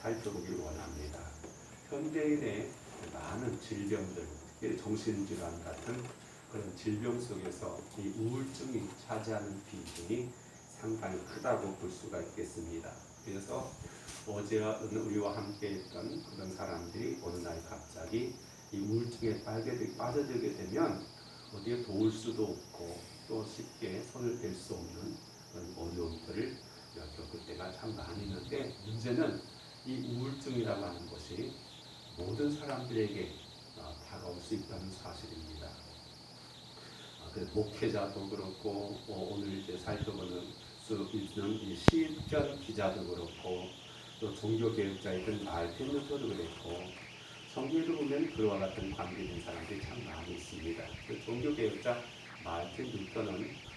살펴보기를 원합니다. 현대인의 많은 질병들, 특히 정신질환 같은 그런 질병 속에서 이 우울증이 차지하는 비중이 상당히 크다고 볼 수가 있겠습니다. 그래서 어제 우리와 함께 했던 그런 사람들이 어느 날 갑자기 이 우울증에 빠져들게 되면 어디에 도울 수도 없고 또 쉽게 손을 댈 수 없는 그런 어려움들을 겪을 때가 참 많이 있는데, 문제는 이 우울증이라고 하는 것이 모든 사람들에게 다가올 수 있다는 사실입니다. 목회자도 그렇고 오늘 이제 살펴보는 수 있는 이 시편 기자도 그렇고 또 종교개혁자이던 마르틴 루터도 그랬고, 성경에도 보면 그와 같은 관계된 사람들이 참 많이 있습니다. 그 종교개혁자 마르틴 루터는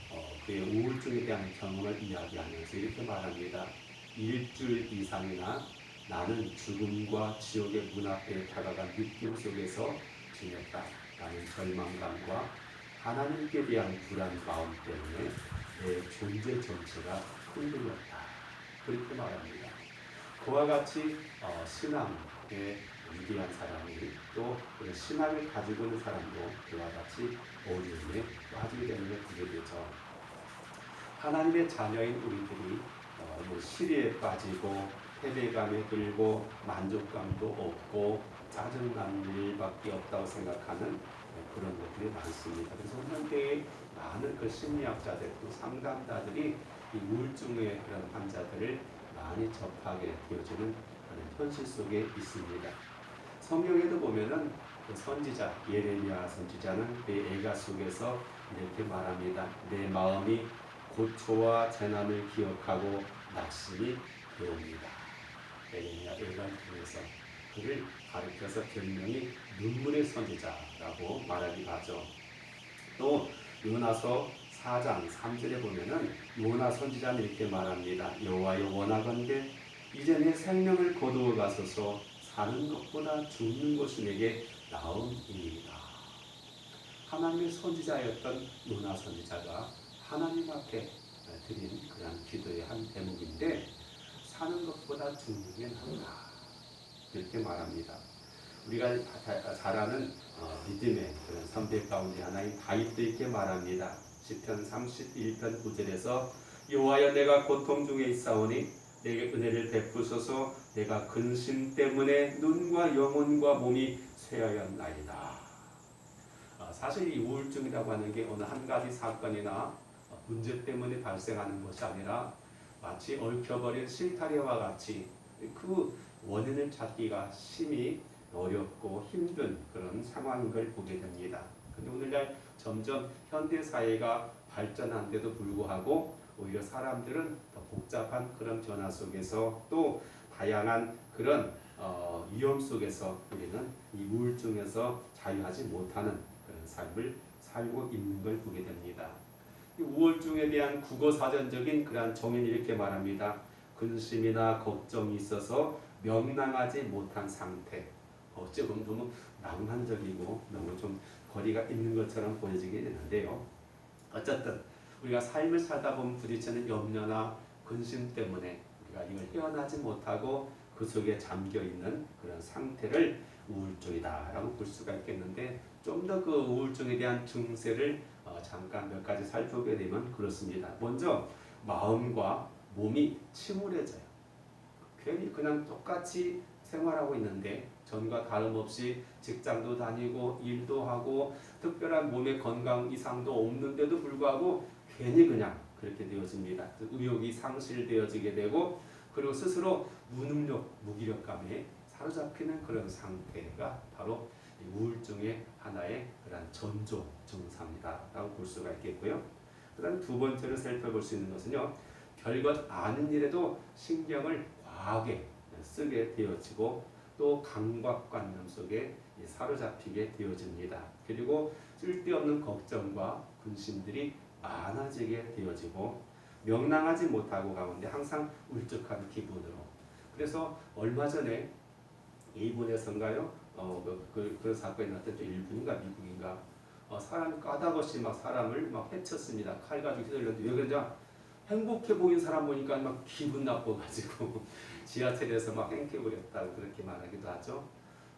그의 우울증에 대한 경험을 이야기하면서 이렇게 말합니다. 일주일 이상이나 나는 죽음과 지옥의 문 앞에 다가간 느낌 속에서 지냈다라는 절망감과 하나님께 대한 불안 마음 때문에 내 존재 전체가 흔들렸다, 그렇게 말합니다. 그와 같이 신앙에 위대한 사람이 또 신앙을 가지고 있는 사람도 그와 같이 어려움에 빠지게 되는 걸 보게 되죠. 하나님의 자녀인 우리들이 시리에 빠지고 패배감에 들고 만족감도 없고 짜증나는 일밖에 없다고 생각하는 그런 것들이 많습니다. 그래서 현대의 많은 그 심리학자들 또 상담가들이 이 우울증의 그런 환자들을 많이 접하게 되어지는 그런 현실 속에 있습니다. 성경에도 보면은 그 선지자 예레미야 선지자는 그 애가 속에서 이렇게 말합니다. 내 마음이 고초와 재난을 기억하고 낙심이 되옵니다. 예레미야 애가를 통해서 그를 가리켜서 별명이 눈물의 선지자라고 말하기도 하죠. 또 요나서 4장 3절에 보면은 요나 선지자는 이렇게 말합니다. 여호와여 원하건대 이제 내 생명을 거두어 가소서. 사는 것보다 죽는 것이 내게 나음이니이다. 하나님의 선지자였던 요나 선지자가 하나님 앞에 드린 그런 기도의 한 대목인데, 사는 것보다 죽는 게 낫다, 이렇게 말합니다. 우리가 잘 아는 믿음의 그런 선배 가운데 하나인 다윗도 이렇게 말합니다. 시편 31편 9절에서 여호와여 내가 고통 중에 있사오니 내게 은혜를 베푸소서. 내가 근심 때문에 눈과 영혼과 몸이 쇠하였나이다. 사실 이 우울증이라고 하는 게 어느 한 가지 사건이나 문제 때문에 발생하는 것이 아니라 마치 얽혀버린 실타래와 같이 그 원인을 찾기가 심히 어렵고 힘든 그런 상황인 걸 보게 됩니다. 근데 오늘날 점점 현대 사회가 발전한데도 불구하고 오히려 사람들은 더 복잡한 그런 변화 속에서 또 다양한 그런 위험 속에서 우리는 이 우울증에서 자유하지 못하는 그런 삶을 살고 있는 걸 보게 됩니다. 이 우울증에 대한 국어사전적인 그러한 정의는 이렇게 말합니다. 근심이나 걱정이 있어서 명랑하지 못한 상태. 어찌 보면 너무 낭만적이고 너무 좀 거리가 있는 것처럼 보여지게 되는데요. 어쨌든 우리가 삶을 살다 보면 부딪히는 염려나 근심 때문에 우리가 이걸 헤어나지 못하고 그 속에 잠겨 있는 그런 상태를 우울증이다라고 볼 수가 있겠는데, 좀 더 그 우울증에 대한 증세를 잠깐 몇 가지 살펴보게 되면 그렇습니다. 먼저 마음과 몸이 침울해져요. 괜히 그냥 똑같이 생활하고 있는데 전과 다름없이 직장도 다니고 일도 하고 특별한 몸의 건강 이상도 없는데도 불구하고 괜히 그냥 그렇게 되어집니다. 의욕이 상실되어지게 되고, 그리고 스스로 무능력, 무기력감에 사로잡히는 그런 상태가 바로 우울증의 하나의 그런 전조 증상이다라고 볼 수가 있겠고요. 그다음 두 번째로 살펴볼 수 있는 것은요, 별것 아닌 일에도 신경을 과하게 쓰게 되어지고 또 강박관념 속에 사로잡히게 되어집니다. 그리고 쓸데없는 걱정과 근심들이 많아지게 되어지고 명랑하지 못하고 가운데 항상 울적한 기분으로. 그래서 얼마 전에 일본에서인가요? 그런 사건이 났던데, 일본인가 미국인가 사람이 까다없이 막 사람을 막 해쳤습니다. 칼 가지고 휘둘렀는데 왜 그러냐? 행복해 보이는 사람 보니까 막 기분 나빠가지고 지하철에서 막 땡겨버렸다고 그렇게 말하기도 하죠.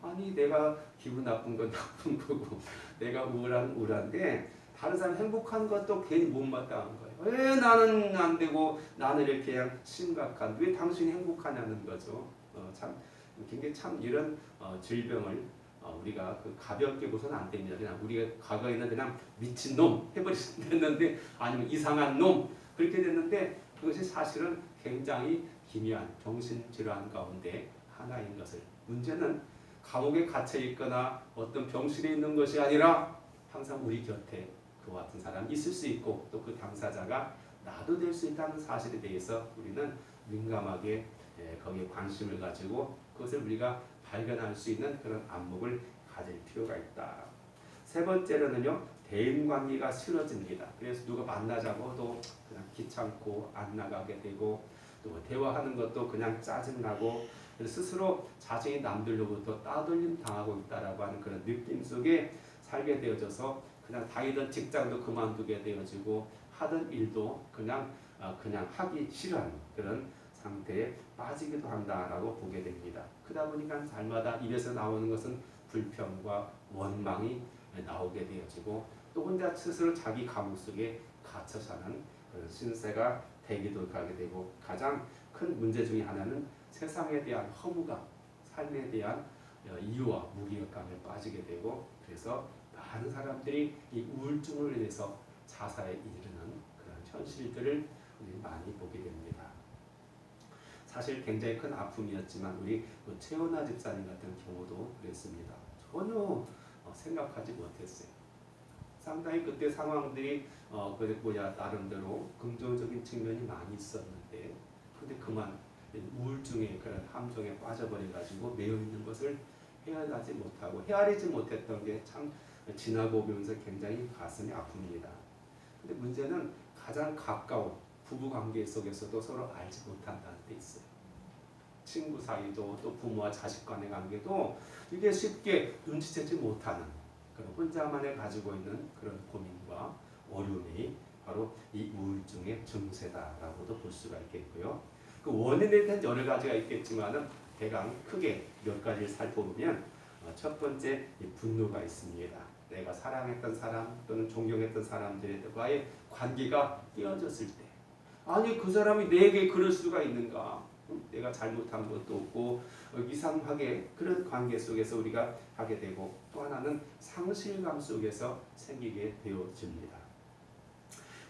아니 내가 기분 나쁜 건 나쁜 거고 내가 우울한데 다른 사람 행복한 것도 괜히 못마땅한 거예요. 왜 나는 안 되고 나는 이렇게 그냥 심각한 왜 당신이 행복하냐는 거죠. 참 굉장히 참 이런 질병을 우리가 그 가볍게 보서는 안 됩니다. 그냥 우리가 과거에는 그냥 미친 놈 해버렸는데 아니면 이상한 놈 그렇게 됐는데 그것이 사실은 굉장히 기묘한 정신질환 가운데 하나인 것을 문제는 감옥에 갇혀 있거나 어떤 병실에 있는 것이 아니라 항상 우리 곁에 그와 같은 사람이 있을 수 있고 또 그 당사자가 나도 될 수 있다는 사실에 대해서 우리는 민감하게 거기에 관심을 가지고 그것을 우리가 발견할 수 있는 그런 안목을 가질 필요가 있다. 세 번째로는요. 대인관계가 싫어집니다. 그래서 누가 만나자고도 그냥 귀찮고 안 나가게 되고 또 대화하는 것도 그냥 짜증나고 스스로 자신이 남들로부터 따돌림 당하고 있다라고 하는 그런 느낌 속에 살게 되어져서 그냥 다니던 직장도 그만두게 되어지고 하던 일도 그냥 하기 싫어하는 그런 상태에 빠지기도 한다라고 보게 됩니다. 그러다 보니까 삶마다 입에서 나오는 것은 불평과 원망이 나오게 되어지고 또 혼자 스스로 자기 감옥 속에 갇혀 사는 그런 신세가 되기도 하게 되고 가장 큰 문제 중에 하나는 세상에 대한 허무감, 삶에 대한 이유와 무기력감에 빠지게 되고 그래서 많은 사람들이 이 우울증으로 인해서 자살에 이르는 그런 현실들을 우리 많이 보게 됩니다. 사실 굉장히 큰 아픔이었지만 우리 최은하 집사님 같은 경우도 그랬습니다. 전혀 생각하지 못했어요. 상당히 그때 상황들이 나름대로 긍정적인 측면이 많이 있었는데 근데 그만 우울증의 그런 함정에 빠져버려가지고 매여 있는 것을 헤아리지 못했던 게 참 지나고 보면서 굉장히 가슴이 아픕니다. 근데 문제는 가장 가까운 부부 관계 속에서도 서로 알지 못한다는 데 있어요. 친구 사이도 또 부모와 자식 간의 관계도 이게 쉽게 눈치채지 못하는 그런 혼자만에 가지고 있는 그런 고민과 어려움이 바로 이 우울증의 증세다라고도 볼 수가 있겠고요. 그 원인에 대한 여러 가지가 있겠지만은 대강 크게 몇 가지를 살펴보면 첫 번째 분노가 있습니다. 내가 사랑했던 사람 또는 존경했던 사람들과의 관계가 깨어졌을 때 아니 그 사람이 내게 그럴 수가 있는가 내가 잘못한 것도 없고 이상하게 그런 관계 속에서 우리가 하게 되고 또 하나는 상실감 속에서 생기게 되어집니다.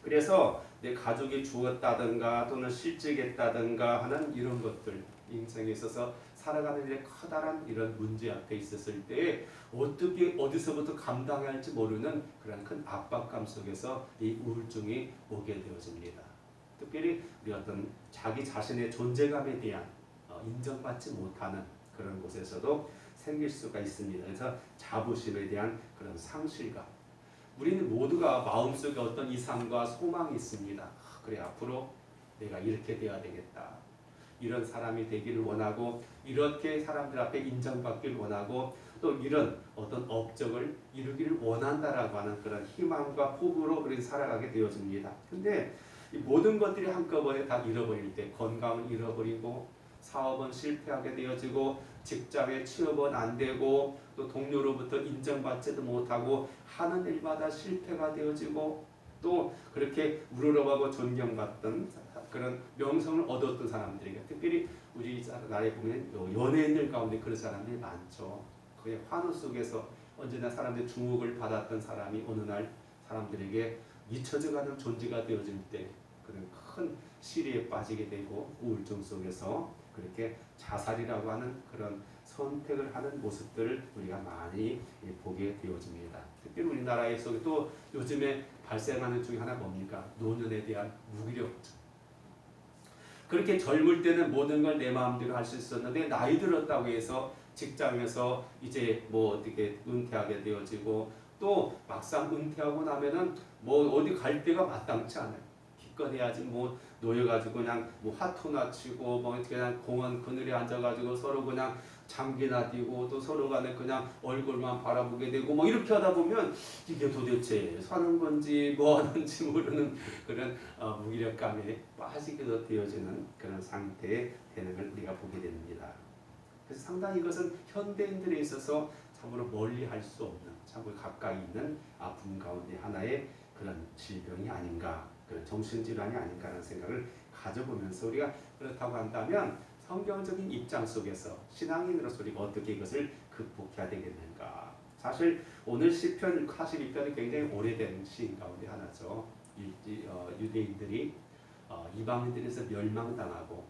그래서 내 가족이 죽었다든가 또는 실직했다든가 하는 이런 것들 인생에 있어서 살아가는 일에 커다란 이런 문제 앞에 있었을 때 어떻게 어디서부터 감당해야 할지 모르는 그런 큰 압박감 속에서 이 우울증이 오게 되어집니다. 특별히 우리 어떤 자기 자신의 존재감에 대한 인정받지 못하는 그런 곳에서도 생길 수가 있습니다. 그래서 자부심에 대한 그런 상실감. 우리는 모두가 마음속에 어떤 이상과 소망이 있습니다. 그래 앞으로 내가 이렇게 돼야 되겠다. 이런 사람이 되기를 원하고 이렇게 사람들 앞에 인정받기를 원하고 또 이런 어떤 업적을 이루기를 원한다라고 하는 그런 희망과 포부로 우리는 살아가게 되어집니다. 근데 이 모든 것들이 한꺼번에 다 잃어버릴 때 건강을 잃어버리고 사업은 실패하게 되어지고 직장에 취업은 안 되고 또 동료로부터 인정받지도 못하고 하는 일마다 실패가 되어지고 또 그렇게 우러러가고 존경받던 그런 명성을 얻었던 사람들에게 특별히 우리 나라에 보면 연예인들 가운데 그런 사람들이 많죠. 그의 환호 속에서 언제나 사람들의 주목을 받았던 사람이 어느 날 사람들에게 잊혀져가는 존재가 되어질 때 그런 큰 시리에 빠지게 되고 우울증 속에서 그렇게 자살이라고 하는 그런 선택을 하는 모습들을 우리가 많이 보게 되어집니다. 특별히 우리나라에 또 요즘에 발생하는 중에 하나 뭡니까? 노년에 대한 무기력증. 그렇게 젊을 때는 모든 걸 내 마음대로 할 수 있었는데 나이 들었다고 해서 직장에서 이제 뭐 어떻게 은퇴하게 되어지고 또 막상 은퇴하고 나면은 뭐 어디 갈 데가 마땅치 않아요. 기껏 해야지 뭐 놓여가지고 그냥 뭐 화투나 치고 뭐 그냥 공원 그늘에 앉아가지고 서로 그냥 장기나 뛰고 또 서로 간에 그냥 얼굴만 바라보게 되고 뭐 이렇게 하다 보면 이게 도대체 사는 건지 뭐 하는지 모르는 그런 무기력감에 빠지게 되어지는 그런 상태에 되는 걸 우리가 보게 됩니다. 그래서 상당히 이것은 현대인들에 있어서 참으로 멀리 할 수 없는, 참으로 가까이 있는 아픔 가운데 하나의 그런 질병이 아닌가, 그런 정신질환이 아닌가라는 생각을 가져보면서 우리가 그렇다고 한다면 성경적인 입장 속에서 신앙인으로서 우리가 어떻게 이것을 극복해야 되겠는가. 사실 오늘 시편 42편이 굉장히 오래된 시인 가운데 하나죠. 유대인들이 이방인들에서 멸망당하고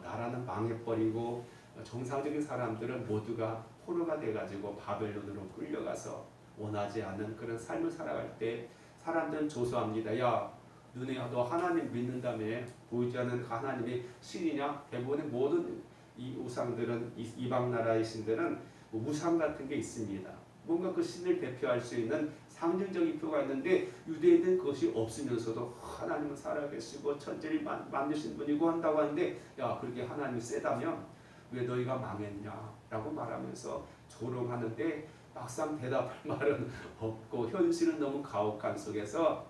나라는 망해버리고 정상적인 사람들은 모두가 포로가 돼가지고 바벨론으로 끌려가서 원하지 않는 그런 삶을 살아갈 때 사람들은 조소합니다. 야, 너네야 너 하나님 믿는다며 보이지 않는 그 하나님이 신이냐? 대부분의 모든 이 우상들은 이방 나라의 신들은 우상 같은 게 있습니다. 뭔가 그 신을 대표할 수 있는 상징적인 표가 있는데 유대인들은 그것이 없으면서도 하나님은 살아계시고 천지를 만드신 분이고 한다고 하는데 야, 그렇게 하나님이 세다면 왜 너희가 망했냐라고 말하면서 조롱하는데 막상 대답할 말은 없고 현실은 너무 가혹한 속에서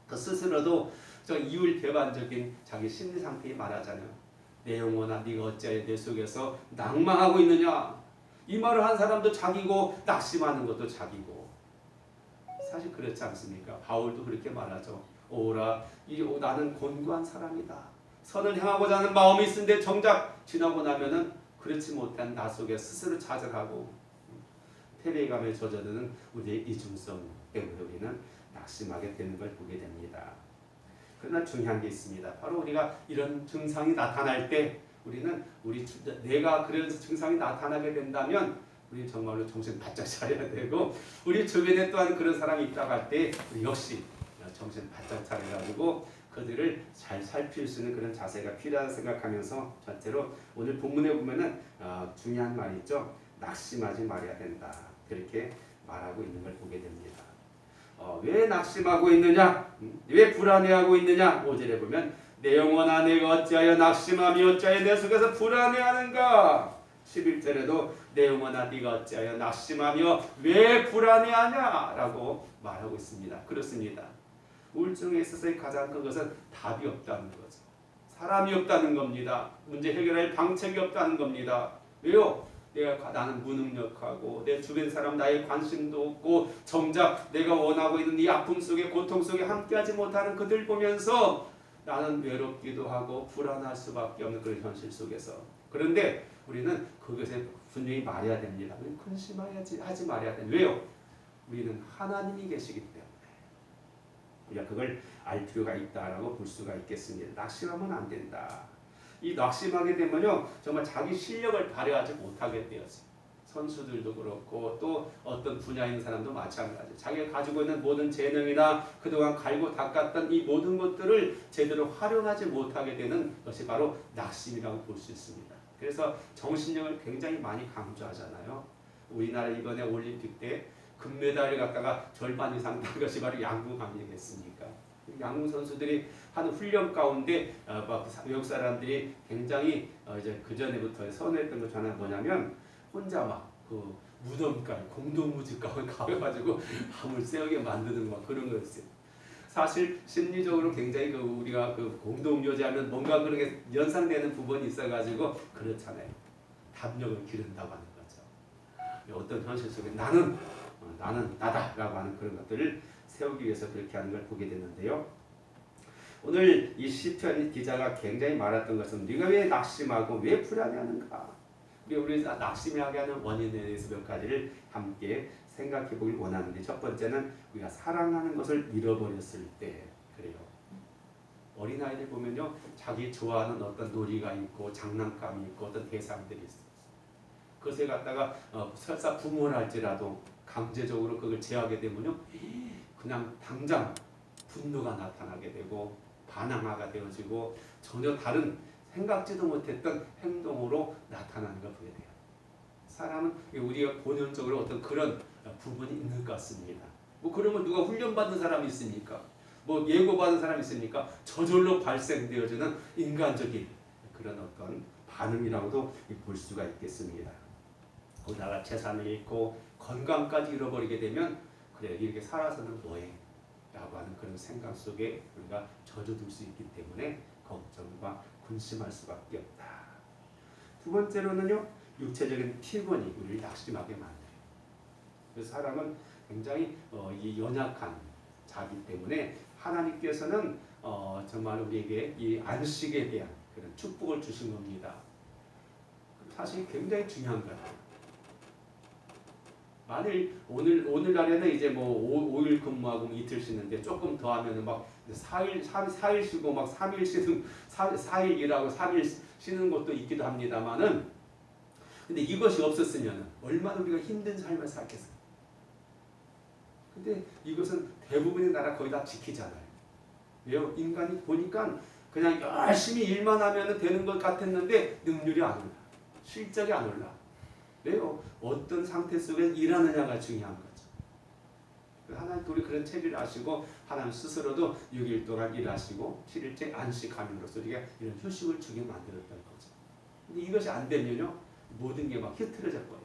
그 스스로도 저 이율배반적인 자기 심리 상태에 말하잖아요. 내 영혼아 네가 어찌하여 내 속에서 낭망하고 있느냐. 이 말을 한 사람도 자기고 낙심하는 것도 자기고. 사실 그렇지 않습니까? 바울도 그렇게 말하죠. 오라 나는 곤고한 사람이다. 선을 행하고자 하는 마음이 있는데 정작 지나고 나면은 그렇지 못한 나 속에 스스로 좌절하고 패배감에 젖어드는 우리의 이중성 때문에 우리는 낙심하게 되는 걸 보게 됩니다. 그러나 중요한 게 있습니다. 바로 우리가 이런 증상이 나타날 때 우리는 내가 그런 증상이 나타나게 된다면 우리 정말로 정신 바짝 차려야 되고 우리 주변에 또한 그런 사람이 있다고 할 때 우리 역시 정신 바짝 차려가지고 그들을 잘 살필 수 있는 그런 자세가 필요하다 생각하면서 전체로 오늘 본문에 보면은 중요한 말이 있죠. 낙심하지 말아야 된다. 그렇게 말하고 있는 걸 보게 됩니다. 왜 낙심하고 있느냐? 왜 불안해하고 있느냐? 5절에 보면 내 영혼아 내가 어찌하여 낙심하며 어찌하여 내 속에서 불안해하는가? 11절에도 내 영혼아 네가 어찌하여 낙심하며 왜 불안해하냐? 라고 말하고 있습니다. 그렇습니다. 우울증에 있어서의 가장 큰 것은 답이 없다는 거죠. 사람이 없다는 겁니다. 문제 해결할 방책이 없다는 겁니다. 왜요? 나는 무능력하고 내 주변 사람 나의 관심도 없고 정작 내가 원하고 있는 이 아픔 속에 고통 속에 함께하지 못하는 그들 보면서 나는 외롭기도 하고 불안할 수밖에 없는 그런 현실 속에서 그런데 우리는 그것에 분명히 말해야 됩니다. 우리는 근심하지 말아야 됩니다. 왜요? 우리는 하나님이 계시기 때문에 우리가 그걸 알 필요가 있다라고 볼 수가 있겠습니다. 낙심하면 안 된다. 이 낙심하게 되면요 정말 자기 실력을 발휘하지 못하게 되었어요. 선수들도 그렇고 또 어떤 분야인 사람도 마찬가지. 자기가 가지고 있는 모든 재능이나 그동안 갈고 닦았던 이 모든 것들을 제대로 활용하지 못하게 되는 것이 바로 낙심이라고 볼 수 있습니다. 그래서 정신력을 굉장히 많이 강조하잖아요. 우리나라 이번에 올림픽 때 금메달을 갖다가 절반 이상 딴 것이 바로 양궁 아니겠습니까? 양궁 선수들이 하는 훈련 가운데 외국 사람들이 굉장히 이제 그 전에부터 선호했던 것 중에 뭐냐면 혼자 막 그 무덤가에 공동무지가에 가가지고 밤을 새우게 만드는 막 그런 거였어요. 사실 심리적으로 굉장히 우리가 그 공동묘지하면 뭔가 그런 게 연상되는 부분이 있어가지고 그렇잖아요. 담력을 기른다고 하는 거죠. 어떤 현실 속에 나는 나다라고 하는 그런 것들을 세우기 위해서 그렇게 하는 걸 보게 되는데요. 오늘 이 시편 기자가 굉장히 말했던 것은 네가 왜 낙심하고 왜 불안해하는가? 우리 낙심하게 하는 원인에 대해서 몇 가지를 함께 생각해 보길 원하는데 첫 번째는 우리가 사랑하는 것을 잃어버렸을 때 그래요. 어린아이들 보면요 자기 좋아하는 어떤 놀이가 있고 장난감이 있고 어떤 대상들이 있어요. 그것에 갖다가 설사 부모랄지라도 강제적으로 그걸 제하게 되면요 그냥 당장 분노가 나타나게 되고 반항화가 되어지고 전혀 다른 생각지도 못했던 행동으로 나타나는 걸 보게 돼요. 사람은 우리가 본연적으로 어떤 그런 부분이 있는 것 같습니다. 뭐 그러면 누가 훈련받은 사람이 있습니까? 뭐 예고받은 사람이 있습니까? 저절로 발생되어지는 인간적인 그런 어떤 반응이라고도 볼 수가 있겠습니다. 거기다가 재산을 잃고 건강까지 잃어버리게 되면 그래 이렇게 살아서는 뭐해? 라고 하는 그런 생각 속에 우리가 젖어들 수 있기 때문에 걱정과 근심할 수밖에 없다. 두 번째로는요, 육체적인 피곤이 우리를 낙심하게 만들어요. 그래서 사람은 굉장히 이 연약한 자기 때문에 하나님께서는 정말 우리에게 이 안식에 대한 그런 축복을 주신 겁니다. 사실 굉장히 중요한 것 같아요. 만일 오늘날에는 이제 뭐 5일 근무하고 이틀 쉬는데 조금 더 하면은 막 4일 쉬고 막 3일 쉬는 4일 일하고 3일 쉬는 것도 있기도 합니다만은, 근데 이것이 없었으면 얼마나 우리가 힘든 삶을 살겠어요. 근데 이것은 대부분의 나라 거의 다 지키잖아요. 왜요? 인간이 보니까 그냥 열심히 일만 하면 되는 것 같았는데 능률이 안 올라. 실적이 안 올라. 왜요? 어떤 상태 속에 일하느냐가 중요한 거죠. 하나님 우리 그런 체질을 아시고 하나님 스스로도 6일 동안 일하시고 7일째 안식함으로써 우리가 이런 휴식을 주게 만들었던 거죠. 근데 이것이 안 되면요, 모든 게 막 흐트러져 버려요.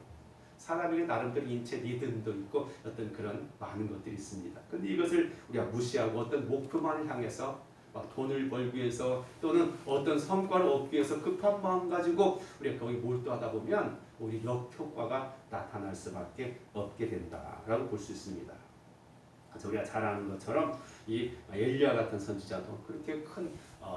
사람에게 나름대로 인체 리듬도 있고 어떤 그런 많은 것들이 있습니다. 근데 이것을 우리가 무시하고 어떤 목표만을 향해서 막 돈을 벌기 위해서 또는 어떤 성과를 얻기 위해서 급한 마음 가지고 우리가 거기 몰두하다 보면 우리 역효과가 나타날 수밖에 없게 된다라고 볼 수 있습니다. 그래서 우리가 잘 아는 것처럼 이 엘리야 같은 선지자도 그렇게 큰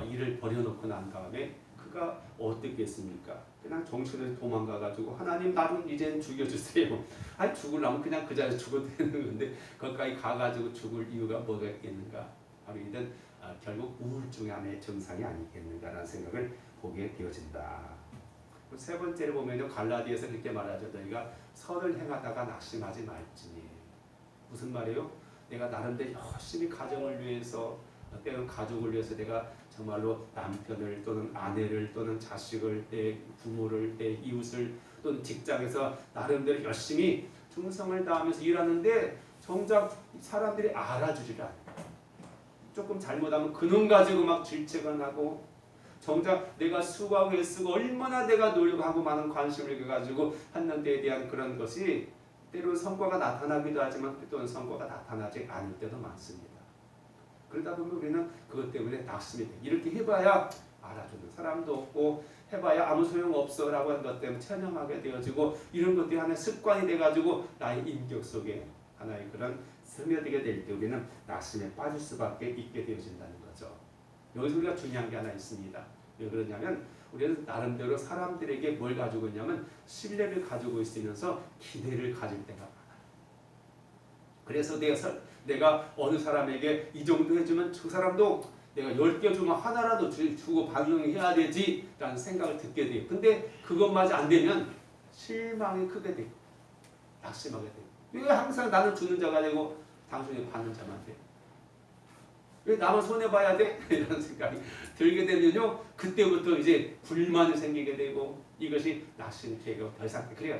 일을 벌여놓고 난 다음에 그가 어떻게 했습니까? 그냥 정신을 도망가가지고 하나님 나를 이젠 죽여주세요. 아니 죽으려면 그냥 그 자리에 죽어도 되는 건데 거기까지 가가지고 죽을 이유가 뭐가 있겠는가? 바로 이런 결국 우울증의 하나의 증상이 아니겠는가라는 생각을 보게 되어진다. 세 번째로 보면요, 갈라디아서 그렇게 말하죠. 너희가 선을 행하다가 낙심하지 말지니. 무슨 말이에요? 내가 나름대로 열심히 가정을 위해서 때로는 가족을 위해서 내가 정말로 남편을 또는 아내를 또는 자식을 내 부모를 내 이웃을 또는 직장에서 나름대로 열심히 충성을 다하면서 일하는데 정작 사람들이 알아주지를 않아요. 조금 잘못하면 그놈 가지고 막 질책을 하고 정작 내가 수고하고 애쓰고 얼마나 내가 노력하고 많은 관심을 가지고 했는 데에 대한 그런 것이 때로는 성과가 나타나기도 하지만 또는 성과가 나타나지 않을 때도 많습니다. 그러다 보면 우리는 그것 때문에 낙심이 돼. 이렇게 해봐야 알아주는 사람도 없고 해봐야 아무 소용없어 라고 하는 것 때문에 체념하게 되어지고 이런 것들이 하나의 습관이 돼가지고 나의 인격 속에 하나의 그런 스며들게 될 때 우리는 낙심에 빠질 수밖에 있게 되어진다는 거죠. 여기서 우리가 중요한 게 하나 있습니다. 왜 그러냐면 우리는 나름대로 사람들에게 뭘 가지고 있냐면 신뢰를 가지고 있으면서 기대를 가질 때가 많아요. 그래서 내가 어느 사람에게 이 정도 해주면 저 사람도 내가 10개 주면 하나라도 주고 반응해야 되지 라는 생각을 듣게 돼요. 근데 그것마저 안 되면 실망이 크게 돼요. 낙심하게 돼요. 왜 항상 나는 주는 자가 되고 당신이 받는 자만 돼요? 왜 나만 손해봐야 돼? 이런 생각이 들게 되면요, 그때부터 이제 불만이 생기게 되고 이것이 낙심이 되고 더 이상 그래요.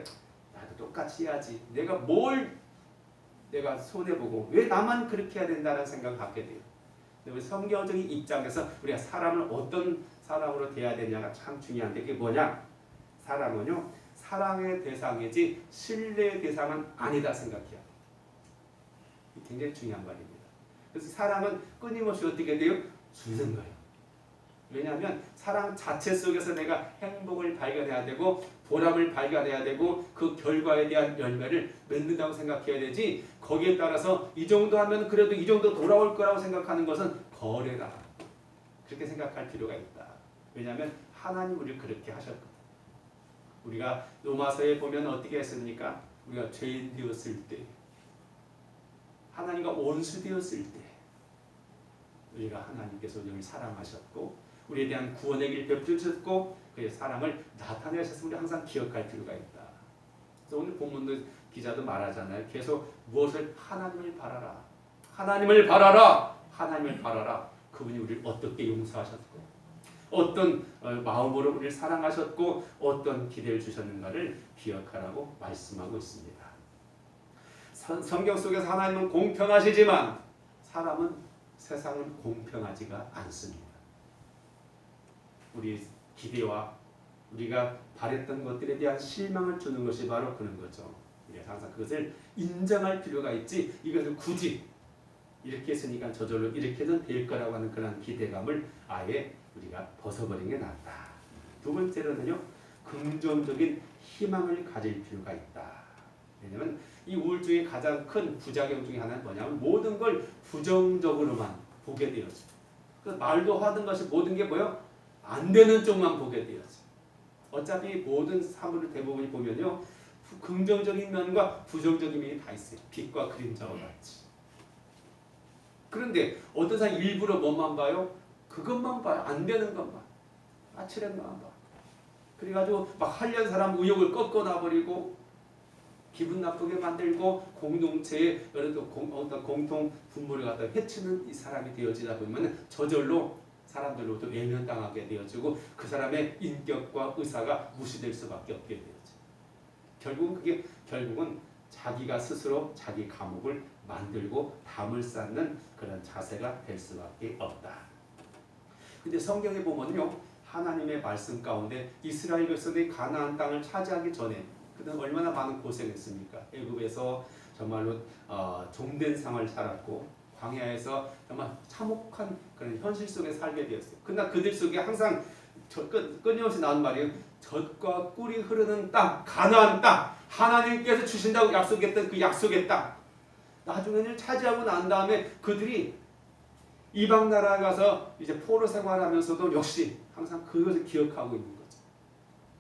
나도 똑같이 해야지. 내가 손해보고 왜 나만 그렇게 해야 된다는 생각을 갖게 돼요. 우리 성경적인 입장에서 우리가 사람을 어떤 사람으로 대해야 되냐가 참 중요한데 그게 뭐냐? 사람은요, 사랑의 대상이지 신뢰의 대상은 아니다 생각해야 돼요. 굉장히 중요한 말입니다. 그래서 사랑은 끊임없이 어떻게 돼요? 주는 거예요. 왜냐하면 사랑 자체 속에서 내가 행복을 발견해야 되고 보람을 발견해야 되고 그 결과에 대한 열매를 맺는다고 생각해야 되지, 거기에 따라서 이 정도 하면 그래도 이 정도 돌아올 거라고 생각하는 것은 거래다. 그렇게 생각할 필요가 있다. 왜냐하면 하나님 우리를 그렇게 하셨거든. 우리가 로마서에 보면 어떻게 했습니까? 우리가 죄인 되었을 때, 하나님과 원수 되었을 때 우리가 하나님께서 우리를 사랑하셨고 우리에 대한 구원의 길 베푸셨고 그의 사랑을 나타내셨음을 우리 항상 기억할 필요가 있다. 그래서 오늘 본문도 기자도 말하잖아요. 계속 무엇을? 하나님을 바라라. 하나님을 바라라. 하나님을 바라라. 그분이 우리를 어떻게 용서하셨고 어떤 마음으로 우리를 사랑하셨고 어떤 기대를 주셨는가를 기억하라고 말씀하고 있습니다. 성경 속에서 하나님은 공평하시지만 사람은 세상은 공평하지가 않습니다. 우리 기대와 우리가 바랬던 것들에 대한 실망을 주는 것이 바로 그런 거죠. 우리가 항상 그것을 인정할 필요가 있지 이것을 굳이 이렇게 했으니까 저절로 이렇게는 될 거라고 하는 그런 기대감을 아예 우리가 벗어버리는 게 낫다. 두 번째로는요, 긍정적인 희망을 가질 필요가 있다. 왜냐하면 이 우울증의 가장 큰 부작용 중에 하나는 뭐냐면 모든 걸 부정적으로만 보게 되었어요. 그 말도 하던 것이 모든 게 뭐요? 안 되는 쪽만 보게 되었어요. 어차피 모든 사물을 대부분이 보면요, 긍정적인 면과 부정적인 면이 다 있어요. 빛과 그림자와 같이. 그런데 어떤 사람이 일부러 뭐만 봐요? 그것만 봐요. 안 되는 것만. 아치랜만 봐. 그래가지고 막 하려는 사람 의욕을 꺾어놔버리고 기분 나쁘게 만들고 공동체의 어떤 공통 분모를 갖다 해치는 이 사람이 되어지다 보면 저절로 사람들로부터 외면당하게 되어지고 그 사람의 인격과 의사가 무시될 수밖에 없게 되어져. 결국은 자기가 스스로 자기 감옥을 만들고 담을 쌓는 그런 자세가 될 수밖에 없다. 근데 성경에 보면요, 하나님의 말씀 가운데 이스라엘 백성들이 가나안 땅을 차지하기 전에 그들은 얼마나 많은 고생했습니까? 애굽에서 정말로 종된 삶을 살았고 광야에서 정말 참혹한 그런 현실 속에 살게 되었어요. 그러나 그들 속에 항상 끊임없이 나오는 말이에요. 젖과 꿀이 흐르는 땅, 가나안 땅, 하나님께서 주신다고 약속했던 그 약속의 땅. 나중에는 차지하고 난 다음에 그들이 이방 나라에 가서 이제 포로 생활하면서도 역시 항상 그것을 기억하고 있는 거죠.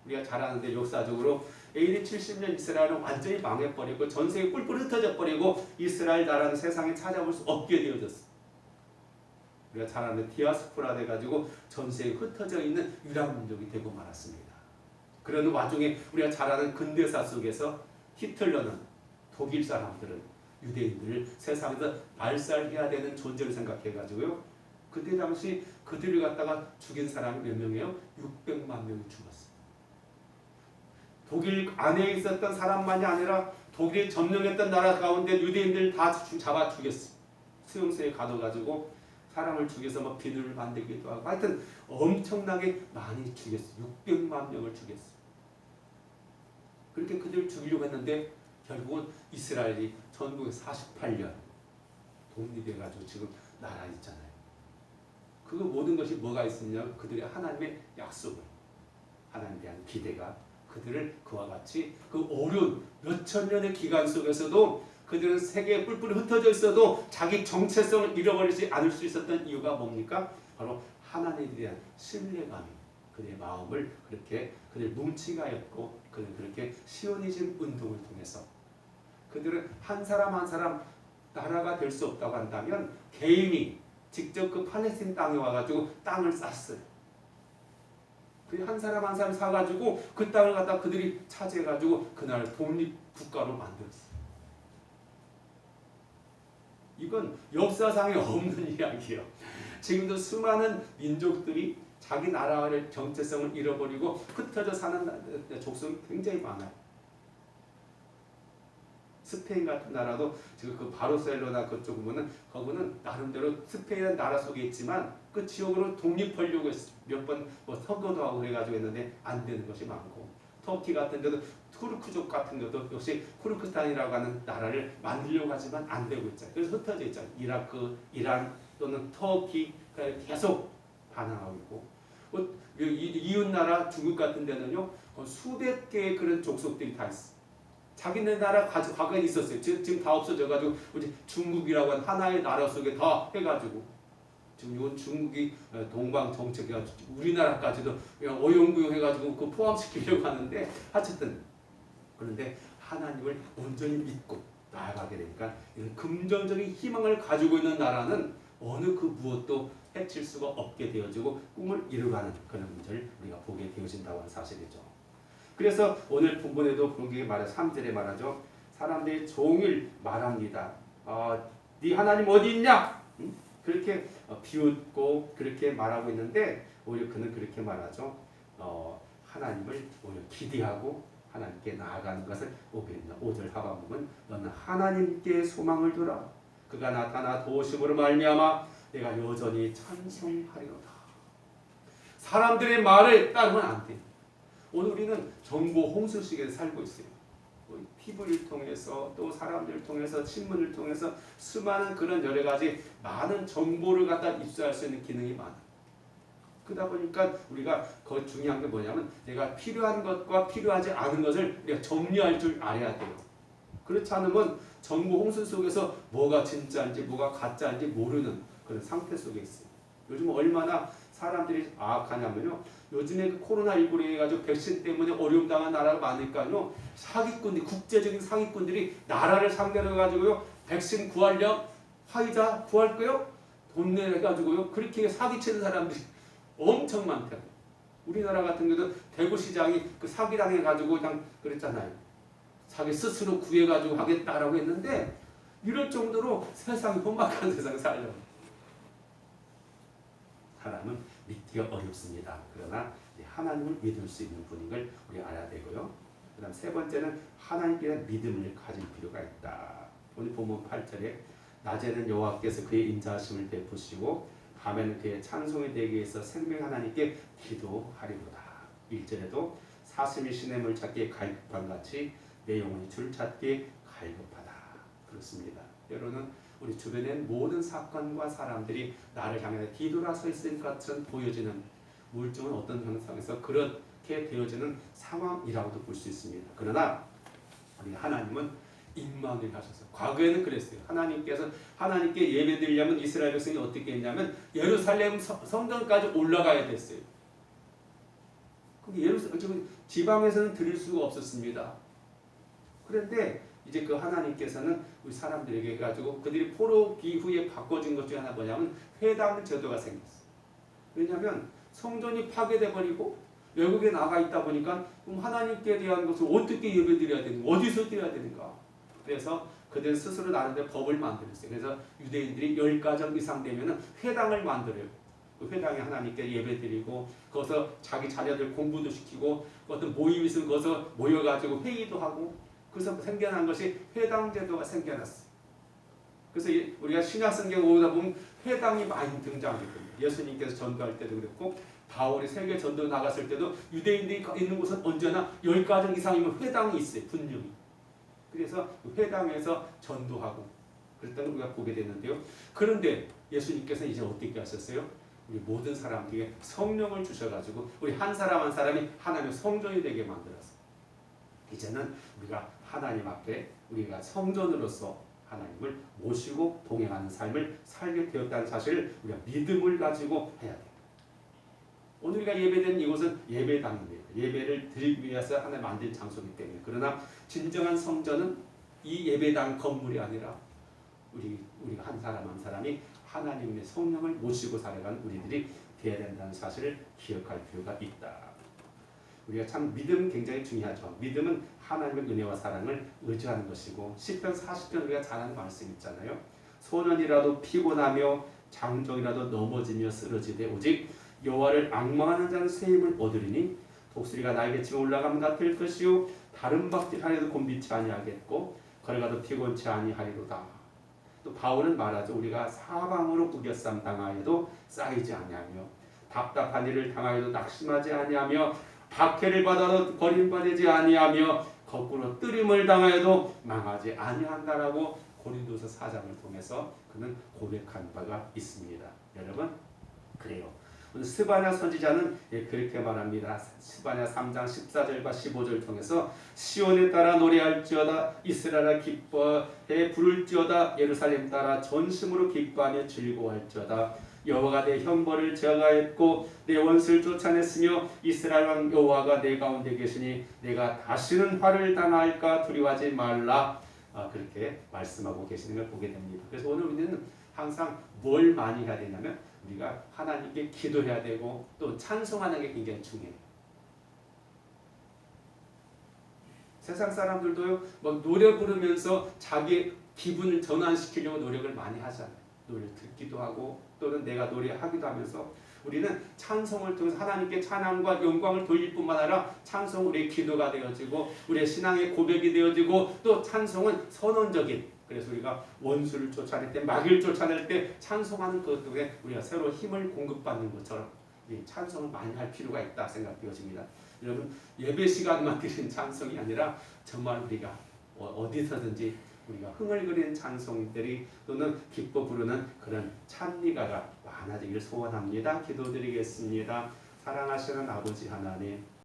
우리가 잘 아는데 역사적으로 AD 70년 이스라엘은 완전히 망해버리고 전 세계 뿔뿔 흩어져 버리고 이스라엘 나라는 세상에 찾아볼 수 없게 되어졌어. 우리가 잘 아는데 디아스포라 돼가지고 전 세계에 흩어져 있는 유랑 민족이 되고 말았습니다. 그러는 와중에 우리가 잘 아는 근대사 속에서 히틀러는 독일 사람들은 유대인들을 세상에서 말살해야 되는 존재를 생각해가지고요. 그때 당시 그들을 갖다가 죽인 사람이 몇 명이에요? 600만 명이 죽었어요. 독일 안에 있었던 사람만이 아니라 독일이 점령했던 나라 가운데 유대인들 다 잡아 죽였어요. 수용소에 가둬가지고 사람을 죽여서 뭐 비늘을 만들기도 하고 하여튼 엄청나게 많이 죽였어요. 600만 명을 죽였어요. 그렇게 그들을 죽이려고 했는데 결국은 이스라엘이 1948년 독립해가지고 지금 나라 있잖아요. 그 모든 것이 뭐가 있으냐? 그들의 하나님의 약속을, 하나님에 대한 기대가 그들을 그와 같이 그 어려운 몇천 년의 기간 속에서도 그들은 세계에 뿔뿔이 흩어져 있어도 자기 정체성을 잃어버리지 않을 수 있었던 이유가 뭡니까? 바로 하나님에 대한 신뢰감이 그들의 마음을 그렇게 그들 뭉치가였고 그들 그렇게 시오니즘 운동을 통해서 그들은 한 사람 한 사람 나라가 될 수 없다고 한다면 개인이 직접 그 팔레스틴 땅에 와가지고 땅을 쌌어요. 한 사람 한 사람 사가지고 그 땅을 갖다 그들이 차지해가지고 그날 독립국가로 만들었어요. 이건 역사상에 없는 이야기예요. 지금도 수많은 민족들이 자기 나라의 정체성을 잃어버리고 흩어져 사는 족속이 굉장히 많아요. 스페인 같은 나라도 지금 그 바르셀로나 그쪽 보면은 거기는 나름대로 스페인은 나라 속에 있지만 그 지역으로 독립하려고 했어요. 몇 번 뭐 선거도 하고 그래가지고 했는데 안 되는 것이 많고 터키 같은 데도 투르크족 같은 데도 역시 쿠르크스탄이라고 하는 나라를 만들려고 하지만 안 되고 있잖아요. 그래서 흩어져 있잖아요. 이라크, 이란 또는 터키 계속 반항하고 있고 이웃 나라 중국 같은 데는요 수백 개의 그런 족속들이 다 있어요. 자기네 나라 과거에 있었어요. 지금 다 없어져가지고 이제 중국이라고 하는 하나의 나라 속에 다 해가지고 지금 이건 중국이 동방 정책이가지고 우리나라까지도 어용구용 해가지고 그 포함시키려고 하는데 어쨌든 그런데 하나님을 온전히 믿고 나아가게 되니까 이런 긍정적인 희망을 가지고 있는 나라는 어느 그 무엇도 해칠 수가 없게 되어지고 꿈을 이루어가는 그런 문제를 우리가 보게 되어진다고 하는 사실이죠. 그래서 오늘 본문에도 본경에 말해 3절에 말하죠. 사람들이 종일 말합니다. 네 하나님 어디 있냐? 그렇게 비웃고 그렇게 말하고 있는데 오히려 그는 그렇게 말하죠. 하나님을 오히려 기대하고 하나님께 나아가는 것을 5절 하반부는 너는 하나님께 소망을 두라. 그가 나타나 도우심으로 말미암아 내가 여전히 찬송하리로다. 사람들의 말을 따르면 안 돼. 오늘 우리는 정보 홍수 시기에 살고 있어요. TV를 통해서 또 사람들을 통해서 신문을 통해서 수많은 그런 여러 가지 많은 정보를 갖다 입수할 수 있는 기능이 많아요. 그러다 보니까 우리가 그 중요한 게 뭐냐면 내가 필요한 것과 필요하지 않은 것을 우리가 정리할 줄 알아야 돼요. 그렇지 않으면 정보 홍수 속에서 뭐가 진짜인지 뭐가 가짜인지 모르는 그런 상태 속에 있어요. 요즘 얼마나 사람들이 악하냐면요. 요즘에 그 코로나19로 해가지고 백신 때문에 어려움 당한 나라가 많으니까요. 사기꾼들, 국제적인 사기꾼들이 나라를 상대로 해가지고요. 백신 구하려 화이자 구할 거요? 돈 내가지고요. 그렇게 사기치는 사람들이 엄청 많다. 우리나라 같은 경우도 대구시장이 그 사기당해가지고 그냥 그랬잖아요. 자기 스스로 구해가지고 하겠다라고 했는데 이럴 정도로 세상이 험악한 세상에 살려고. 사람은 믿기가 어렵습니다. 그러나 하나님을 믿을 수 있는 분인 걸 우리 알아야 되고요. 그 다음 세 번째는 하나님께 대한 믿음을 가질 필요가 있다. 오늘 본문 8절에 낮에는 여호와께서 그의 인자하심을 베푸시고 밤에는 그의 찬송이 되기 위해서 생명 하나님께 기도하리로다. 1절에도 사슴이 시냇물 찾기에 갈급한 같이 내 영혼이 줄 찾기에 갈급하다. 그렇습니다. 여러분은 우리 주변의 모든 사건과 사람들이 나를 향해 뒤돌아서 있을 것처럼 보여지는 우울증은 어떤 형상에서 그렇게 되어지는 상황이라고도 볼 수 있습니다. 그러나 우리 하나님은 임마누엘 하셔서 과거에는 그랬어요. 하나님께 예배드리려면 이스라엘 백성이 어떻게 했냐면 예루살렘 성전까지 올라가야 됐어요. 예루살렘 지방에서는 드릴 수가 없었습니다. 그런데 이제 그 하나님께서는 우리 사람들에게 가지고 그들이 포로기 후에 바꿔준 것 중에 하나 뭐냐면 회당 제도가 생겼어요. 왜냐하면 성전이 파괴돼 버리고 외국에 나가 있다 보니까 그럼 하나님께 대한 것을 어떻게 예배드려야 되는가, 어디서 드려야 되는가. 그래서 그들 스스로 나름대로 법을 만들었어요. 그래서 유대인들이 10가정 이상 되면 회당을 만들어요. 그 회당에 하나님께 예배드리고 거기서 자기 자녀들 공부도 시키고 어떤 모임이 있으면 거기서 모여가지고 회의도 하고 그래서 생겨난 것이 회당 제도가 생겨났어요. 그래서 우리가 신약성경 오다 보면 회당이 많이 등장했거든요. 예수님께서 전도할 때도 그랬고 바울이 세계 전도 나갔을 때도 유대인들이 있는 곳은 언제나 10가정 이상이면 회당이 있어요. 분명히. 그래서 회당에서 전도하고 그랬던 걸 우리가 보게 되는데요. 그런데 예수님께서 이제 어떻게 하셨어요? 우리 모든 사람들에게 성령을 주셔가지고 우리 한 사람 한 사람이 하나님의 성전이 되게 만들었어요. 이제는 우리가 하나님 앞에 우리가 성전으로서 하나님을 모시고 동행하는 삶을 살게 되었다는 사실을 우리가 믿음을 가지고 해야 돼요. 오늘 우리가 예배된 이곳은 예배당입니다. 예배를 드리기 위해서 하나님 만든 장소이기 때문에. 그러나 진정한 성전은 이 예배당 건물이 아니라 우리가 한 사람 한 사람이 하나님의 성령을 모시고 살아가는 우리들이 되어야 된다는 사실을 기억할 필요가 있다. 우리가 참 믿음 굉장히 중요하죠. 믿음은 하나님의 은혜와 사랑을 의지하는 것이고 시편 40편 우리가 잘 아는 말씀 있잖아요. 소년이라도 피곤하며 장정이라도 넘어지며 쓰러지되 오직 여호와를 앙망하는 자는 새 힘을 얻으리니 독수리가 나에게 치며 올라가면 같을 것이요 다른 박질 하나도 곤비치 아니하겠고 걸어가도 피곤치 아니하리로다. 또 바울은 말하죠. 우리가 사방으로 우겨쌈 당하여도 쌓이지 아니하며 답답한 일을 당하여도 낙심하지 아니하며 박해를 받아도 버림받지 아니하며 거꾸로 뜨림을 당하여도 망하지 아니한다라고 고린도서 4장을 통해서 그는 고백한 바가 있습니다. 여러분 그래요. 스바냐 선지자는 그렇게 말합니다. 스바냐 3장 14절과 15절 통해서 시온에 따라 노래할지어다 이스라엘아 기뻐해 부를지어다 예루살렘 따라 전심으로 기뻐하며 즐거워할지어다 여호와가 내 형벌을 제어하였고 내 원수를 쫓아냈으며 이스라엘 왕 여호와가 내 가운데 계시니 내가 다시는 화를 당할까 두려워하지 말라. 그렇게 말씀하고 계시는 걸 보게 됩니다. 그래서 오늘 우리는 항상 뭘 많이 해야 되냐면 우리가 하나님께 기도해야 되고 또 찬송하는 게 굉장히 중요해요. 세상 사람들도요, 뭐 노래 부르면서 자기 기분을 전환시키려고 노력을 많이 하잖아요. 노래 듣기도 하고 또는 내가 노래하기도 하면서 우리는 찬송을 통해서 하나님께 찬양과 영광을 돌릴 뿐만 아니라 찬송은 우리의 기도가 되어지고 우리의 신앙의 고백이 되어지고 또 찬송은 선언적인 그래서 우리가 원수를 쫓아낼 때 마귀를 쫓아낼 때 찬송하는 것 때문에 우리가 새로 힘을 공급받는 것처럼 찬송을 많이 할 필요가 있다 생각되어집니다. 여러분 예배 시간만 드리는 찬송이 아니라 정말 우리가 어디서든지 우리가 흥얼거리는 찬송들이 또는 기뻐 부르는 그런 찬미가가 많아지길 소원합니다. 기도드리겠습니다. 사랑하시는 아버지 하나님,